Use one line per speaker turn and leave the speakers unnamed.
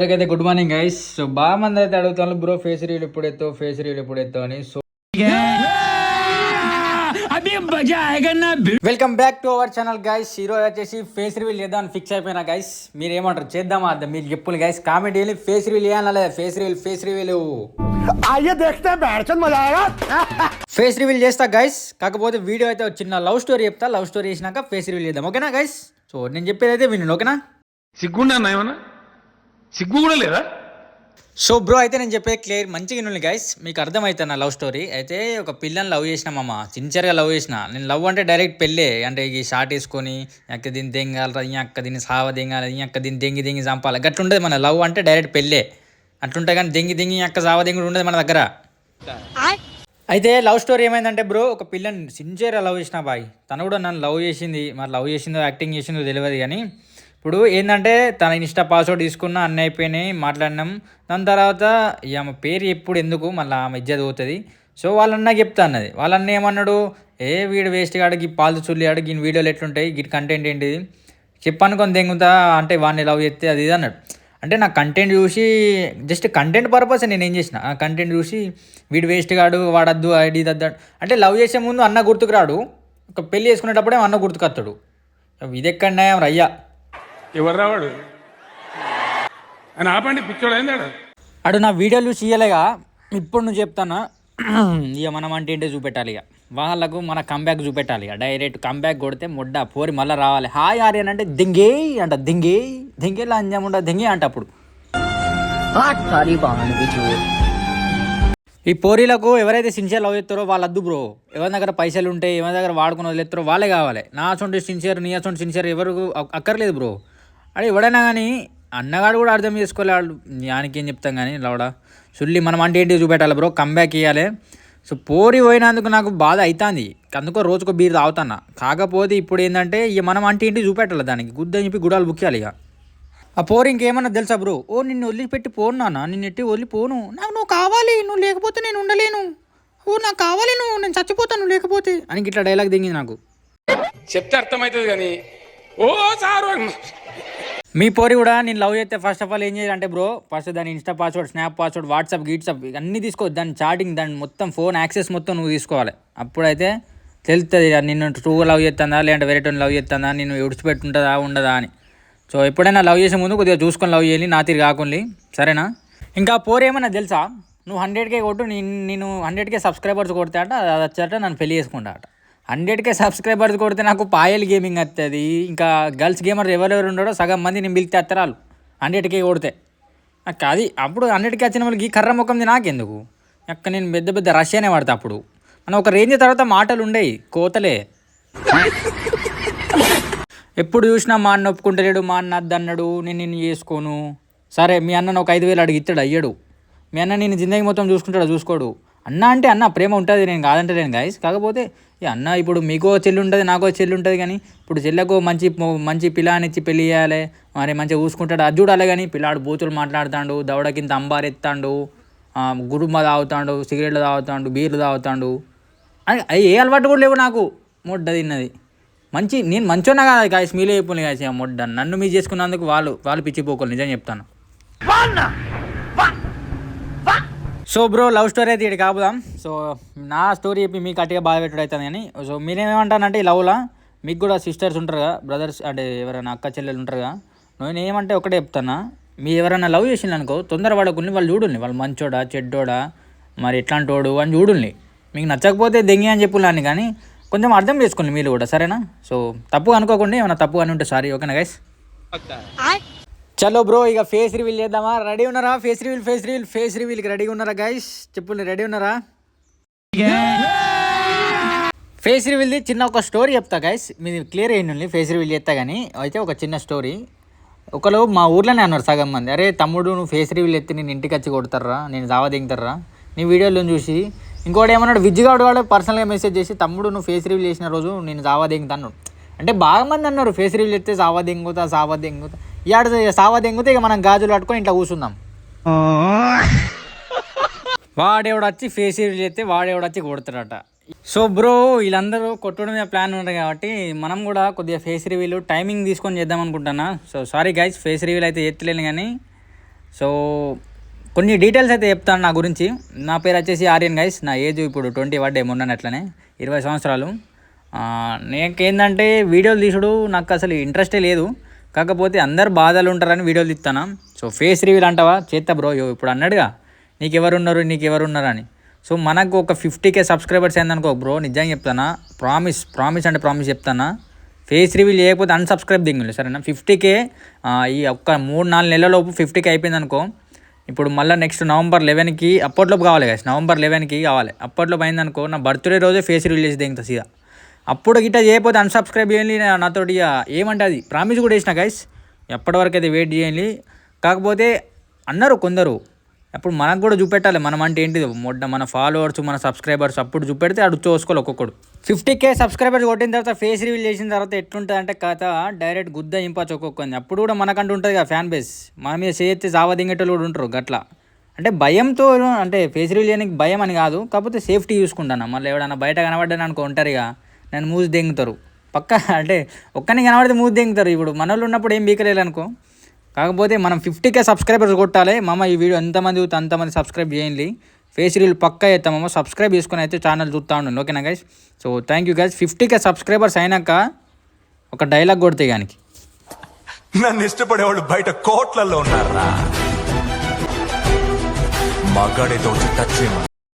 అయితే good morning guys. So బాగా మంది అయితే అడుగుతాను బ్రో ఫేస్ రీల్ ఎప్పుడు ఎత్తావు, ఫేస్ రీల్ ఎప్పుడు ఎత్తావు అని. So welcome back to our channel guys. ఈరోజు వచ్చేసి ఫేస్ రివీల్ చేద్దాం అని ఫిక్స్ అయిపోయినా గైస్. మీరు ఏమంటారు, చేద్దామా అర్థం మీకు చెప్పులు గైస్ కామెంట్ చేయాలి. ఫేస్ రివీల్ చేయాలి లేదా ఫేస్ రివీల్ ఫేస్ రివీల్ చేస్తా గైస్. కాకపోతే వీడియో అయితే చిన్న లవ్ స్టోరీ చెప్తా. లవ్ స్టోరీ చేసినాక ఫేస్ రివీల్ చేద్దాం, ఓకేనా గైస్? సో నేను చెప్పేది అయితే వినండి, ఓకేనా?
సిగ్గు కూడా లేదా?
సో బ్రో అయితే నేను చెప్పే క్లియర్ మంచిగా వినండి గైస్, మీకు అర్థమవుతుంది నా లవ్ స్టోరీ. అయితే ఒక పిల్లని లవ్ చేసినామమ్మ, సిన్సియర్గా లవ్ చేసిన. నేను లవ్ అంటే డైరెక్ట్ పెళ్ళే, అంటే ఈ షార్ట్ వేసుకొని అక్క దీన్ని దెంగాలరా, ఈ అక్క దీన్ని సావ దెంగాలి, ఈ అక్క దీన్ని దెంగి చంపాలి, గట్లుండదు మన లవ్ అంటే. డైరెక్ట్ పెళ్ళే అట్లుంటే కానీ దెంగి అక్క సావ దెంగుడు ఉండదు మన దగ్గర. అయితే లవ్ స్టోరీ ఏమైందంటే బ్రో, ఒక పిల్లని సిన్సియర్గా లవ్ చేసిన బాయ్. తను కూడా నన్ను లవ్ చేసింది. మరి లవ్ చేసిందో యాక్టింగ్ చేసిందో తెలియదు కానీ ఇప్పుడు ఏంటంటే తన ఇన్స్టా పాస్వర్డ్ తీసుకున్న అన్నీ అయిపోయినాయి, మాట్లాడినాం. దాని తర్వాత ఆమె పేరు ఎప్పుడు ఎందుకు మళ్ళీ ఆమె ఇజ్జత్ పోతుంది. సో వాళ్ళన్నా చెప్తా అన్నది. వాళ్ళన్న ఏమన్నాడు, వీడు వేస్ట్ కాడికి పాలు చుల్లి ఆడికి వీడియోలు ఎట్లుంటాయి, గిట్ కంటెంట్ ఏంటిది చెప్పనుకొని దెంగుతా అంటే వాడిని లవ్ చేస్తే అది ఇది అన్నాడు. అంటే నా కంటెంట్ చూసి జస్ట్ కంటెంట్ పర్పస్ నేను ఏం చేసిన, ఆ కంటెంట్ చూసి వీడు వేస్ట్ కాడు, వాడద్దు ఐడి దద్దాడు అంటే లవ్ చేసే ముందు అన్న గుర్తుకు రాడు, ఒక పెళ్ళి చేసుకునేటప్పుడే అన్న గుర్తుకొస్తాడు. ఇది ఎక్కడ న్యాయం రయ్యా?
ఎవరు రావాడు అని ఆపండి, పిచ్చోడు అయిందాడు.
అడు నా వీడియోలు చూసి ఇయ్యలేగా. ఇప్పుడు నువ్వు చెప్తాను ఇక మనం అంటే ఏంటో చూపెట్టాలి. ఇక వాళ్ళకు మన కంబ్యాక్ చూపెట్టాలి. ఇక డైరెక్ట్ కంబ్యాక్ కొడితే ముడ్డ పోరి మళ్ళీ రావాలి. హాయ్ ఆర్యన్ అంటే దింగే అంట, దింగే లంజం ఉండ దింగే అంట. అప్పుడు ఈ పోరీలకు ఎవరైతే సిన్సియర్ లవ్ చేస్తారో వాళ్ళద్దు బ్రో. ఎవరి దగ్గర పైసలు ఉంటాయి, ఎవరి దగ్గర వాడుకుని వదిలేస్తారో వాళ్ళే కావాలి. నా అసొంటి సిన్సియర్, నీ అసొంటి సిన్సియర్ ఎవరు అక్కర్లేదు బ్రో. అడే ఎవడైనా కానీ అన్నగాడు కూడా అర్థం చేసుకోలేడు. దానికి ఏం చెప్తాం కానీ లవడా సుల్లి మనం అంటే ఏంటి చూపెట్టాలి బ్రో, కంబ్యాక్ ఇవ్వాలి. సో పోరి పోయినందుకు నాకు బాధ అవుతుంది, అందుకో రోజుకో బీర్ తాగుతున్నా. కాకపోతే ఇప్పుడు ఏంటంటే ఇక మనం అంటే ఏంటి చూపెట్టాలి, దానికి గుద్దని చెప్పి గుడాలు బుక్కాలి. ఇక ఆ పోరు ఇంకేమన్నా తెలుసా బ్రో, నిన్ను వదిలిపెట్టి పోను నాన్న, నిన్ను ఎట్టి వదిలిపోను, నాకు నువ్వు కావాలి, నువ్వు లేకపోతే నేను ఉండలేను, నాకు కావాలి, నేను చచ్చిపోతాను లేకపోతే అని ఇట్లా డైలాగ్ దిగింది నాకు.
చెప్తే అర్థమవుతుంది కానీ ఓ సారు
మీ పోరి కూడా నేను లవ్ చేస్తే ఫస్ట్ ఆఫ్ ఆల్ ఏం చేయాలంటే బ్రో, ఫస్ట్ దాని Insta password, Snap password, WhatsApp గిట్సాప్ అన్నీ తీసుకో, దాని చాటింగ్, దాని మొత్తం ఫోన్ యాక్సెస్ మొత్తం నువ్వు తీసుకోవాలి. అప్పుడైతే తెలుస్తుంది నిన్ను ట్రూ లవ్ చేస్తుందా లేదంటే వేరేటో లవ్ చేస్తుందా, నిన్ను విడిచిపెట్టుంటుందా ఉండదా అని. సో ఎప్పుడైనా లవ్ చేసే ముందు కొద్దిగా చూసుకొని లవ్ చేయాలి, నా తీరు కాకుండా, సరేనా? ఇంకా పోరు ఏమన్నా తెలుసా, నువ్వు 100K కొట్టు, నేను 100K సబ్స్క్రైబర్స్ కొడితే అట అది వచ్చాట నన్ను పెళ్లి చేసుకుంటా అట. 100K సబ్స్క్రైబర్స్ కొడితే నాకు పాయల్ గేమింగ్ వస్తుంది. ఇంకా గర్ల్స్ గేమర్ ఎవరెవరు ఉండడో సగం మంది నేను పిలిస్తే అత్తరాలు 100K కొడితే నాకు అది. అప్పుడు 100K వచ్చిన వాళ్ళకి ఈ కర్ర ముఖంది నాకెందుకు, అక్క నేను పెద్ద రష్యానే పడతా. అప్పుడు మనం ఒక రేంజ్ తర్వాత మాటలు ఉండేవి, కోతలే. ఎప్పుడు చూసినా మా అన్న ఒప్పుకుంటలేడు, మా అన్న అద్దన్నాడు, నేను నిన్ను చేసుకోను. సరే మీ అన్నను ఒక 5,000 అడిగి ఇస్తాడు, అయ్యాడు. మీ అన్న నేను జిందగీ మొత్తం చూసుకుంటాడు, చూసుకోడు. అన్న అంటే అన్న ప్రేమ ఉంటుంది, నేను కాదంటలేను గైస్. కాకపోతే అన్న ఇప్పుడు మీకో చెల్లి ఉంటుంది, నాకో చెల్లి ఉంటుంది, కానీ ఇప్పుడు చెల్లెకు మంచి పిల్లానిచ్చి పెళ్ళి చేయాలి, మరి మంచిగా చూసుకుంటాడు, అది చూడాలి. కానీ పిల్లాడు బూతులు మాట్లాడుతాడు, దవడకింత అంబారెత్తాడు, గుడుంబ తాగుతాడు, సిగరెట్లు తాగుతాడు, బీర్లు తాగుతాడు, అని ఏ అలవాటు కూడా లేవు నాకు. మొడ్డ తిన్నది నేను మంచోన్నా కదా గాయస్, మీలో చెప్పులు గాయస్. మొడ్డ నన్ను మీరు చేసుకున్నందుకు వాళ్ళు పిచ్చిపోకోలు, నిజం చెప్తాను. సో బ్రో లవ్ స్టోరీ అయితే ఇక్కడ కాపుదాం. సో నా స్టోరీ చెప్పి మీకు అట్టిగా బాధ పెట్టుడు అవుతుంది కానీ, సో మీరేమేమంటానంటే ఈ లవ్లా మీకు కూడా సిస్టర్స్ ఉంటారుగా, బ్రదర్స్ అంటే ఎవరైనా అక్క చెల్లెలు ఉంటారుగా. నేను ఏమంటే ఒకటే చెప్తానా, మీరు ఎవరైనా లవ్ చేసిండు అనుకో తొందరపడకుండా వాళ్ళు చూడుల్ని, వాళ్ళు మంచోడా చెడ్డోడా మరి ఎట్లాంటోడు అని చూడుల్ని. మీకు నచ్చకపోతే దెంగి అని చెప్పులాని, కానీ కొంచెం అర్థం చేసుకోండి మీరు కూడా, సరేనా? సో తప్పు అనుకోకుండా, ఏమైనా తప్పు అని ఉంటే సారీ, ఓకేనా గైస్? చలో బ్రో ఇక ఫేస్ రివీల్ చేద్దామా? రెడీ ఉన్నారా? ఫేస్ రివీల్కి రెడీగా ఉన్నారా గైస్? చెప్పుల్ని రెడీ ఉన్నారా? ఫేస్ రివీల్ది చిన్న ఒక స్టోరీ చెప్తా గైస్, మీది క్లియర్ అయ్యింది. ఫేస్ రివీల్ చేస్తా కానీ అయితే ఒక చిన్న స్టోరీ. ఒకరు మా ఊర్లోనే అన్నారు సగం మంది, అరే తమ్ముడు నువ్వు ఫేస్ రివీల్ ఎత్తి నేను ఇంటికి వచ్చి కొడతారా, నేను దావా దిగుతారా నీ వీడియోలో చూసి. ఇంకోటి ఏమన్నాడు, విజ్జిగాడు వాడు పర్సనల్గా మెసేజ్ చేసి, తమ్ముడు నువ్వు ఫేస్ రివీల్ చేసిన రోజు నేను సావా దింగుతాను అంటే. బాగా మంది అన్నారు ఫేస్ రివీల్ ఎత్తే సావా దింగుతా. ఇయాడ సావా దింగితే ఇక మనం గాజులు పట్టుకొని ఇంట్లో కూర్చుందాం. వాడేవాడు వచ్చి ఫేస్ రివీల్ చేస్తే వాడేవాడు వచ్చి కొడతాడట. సో బ్రో వీళ్ళందరూ కొట్టడం మీద ప్లాన్ ఉంది కాబట్టి మనం కూడా కొద్దిగా ఫేస్ రివీల్ టైమింగ్ తీసుకొని చేద్దాం అనుకుంటున్నా. So sorry guys, face reveal అయితే ఎత్తలేను కానీ సో కొన్ని డీటెయిల్స్ అయితే చెప్తాను నా గురించి. నా పేరు వచ్చేసి ఆర్యన్ గైస్. నా ఏజ్ ఇప్పుడు 20 పడ్డాయి మొన్న అట్లనే 20 సంవత్సరాలు. నాకేందంటే వీడియోలు తీసుడు నాకు అసలు ఇంట్రెస్టే లేదు. కాకపోతే అందరు బాధలు ఉంటారని వీడియోలు తీస్తాను. సో ఫేస్ రివీల్ అంటావా చేస్తా బ్రో. ఇప్పుడు అన్నాడుగా నీకెవరున్నారు అని. సో మనకు ఒక 50K సబ్స్క్రైబర్స్ అయిందనుకో బ్రో, నిజంగా చెప్తానా, ప్రామిస్ అంటే ప్రామిస్ చెప్తానా, ఫేస్ రివీల్ చేయకపోతే అన్సబ్స్క్రైబ్ దింగులు సరేనా. 50K ఈ ఒక్క 3-4 నెలలలోపు 50K అయిపోయింది అనుకో. ఇప్పుడు మళ్ళీ నెక్స్ట్ నవంబర్ 11కి అప్పట్లోపు కావాలి కదా, నవంబర్ 11కి కావాలి. అప్పట్లోపు అయిందనుకో నా బర్త్డే రోజే ఫేస్ రివీల్ చేసి దిగుతా సీదా. అప్పుడు గిట్ట చేయకపోతే అన్సబ్స్క్రైబ్ చేయండి నాతోటి. ఏమంటే అది ప్రామిస్ కూడా వేసిన గైస్, ఎప్పటివరకు అయితే వెయిట్ చేయండి. కాకపోతే అన్నారు కొందరు, అప్పుడు మనకు కూడా చూపెట్టాలి మనం అంటే ఏంటిది, మన ఫాలోవర్స్ మన సబ్స్క్రైబర్స్ అప్పుడు చూపెడితే అడు చూసుకోవాలి ఒక్కొక్కడు. 50K సబ్స్క్రైబర్స్ కొట్టిన తర్వాత ఫేస్ రివీల్ చేసిన తర్వాత ఎట్లుంటుంది అంటే కథ డైరెక్ట్ గుద్ద ఇంపచ్చు ఒక్కొక్కరిని. అప్పుడు కూడా మనకంటూ ఉంటుంది కదా ఫ్యాన్ బేస్, మన మీద చేస్తే జావ దింగేటోళ్ళు కూడా ఉంటారు గట్లా. అంటే భయంతో, అంటే ఫేస్ రివీల్ చేయడానికి భయం అని కాదు, కాకపోతే సేఫ్టీ చూసుకుంటాను. మళ్ళీ ఎవడన్నా బయట కనబడ్డాను అనుకో ఒంటరిగా నన్ను మూసి దెంగుతారు పక్క. అంటే ఒక్కని కనబడితే మూసి దెంగుతారు. ఇప్పుడు మన వాళ్ళు ఉన్నప్పుడు ఏం బీకలేదు అనుకో. కాకపోతే మనం 50K సబ్స్క్రైబర్స్ కొట్టాలి మామ. ఈ వీడియో ఎంతమంది చూస్తే అంతమంది సబ్స్క్రైబ్ చేయండి. ఫేస్ రీల్ పక్కా చేస్తామమ్మ. సబ్స్క్రైబ్ చేసుకుని అయితే ఛానల్ చూస్తూ ఉండండి ఓకేనా guys. So thank you guys. 50K subscribers అయినాక ఒక డైలాగ్ కొడితే కానీ,
నన్ను ఇష్టపడేవాళ్ళు బయట కోట్లలో ఉన్నారా, మగాడితో టచ్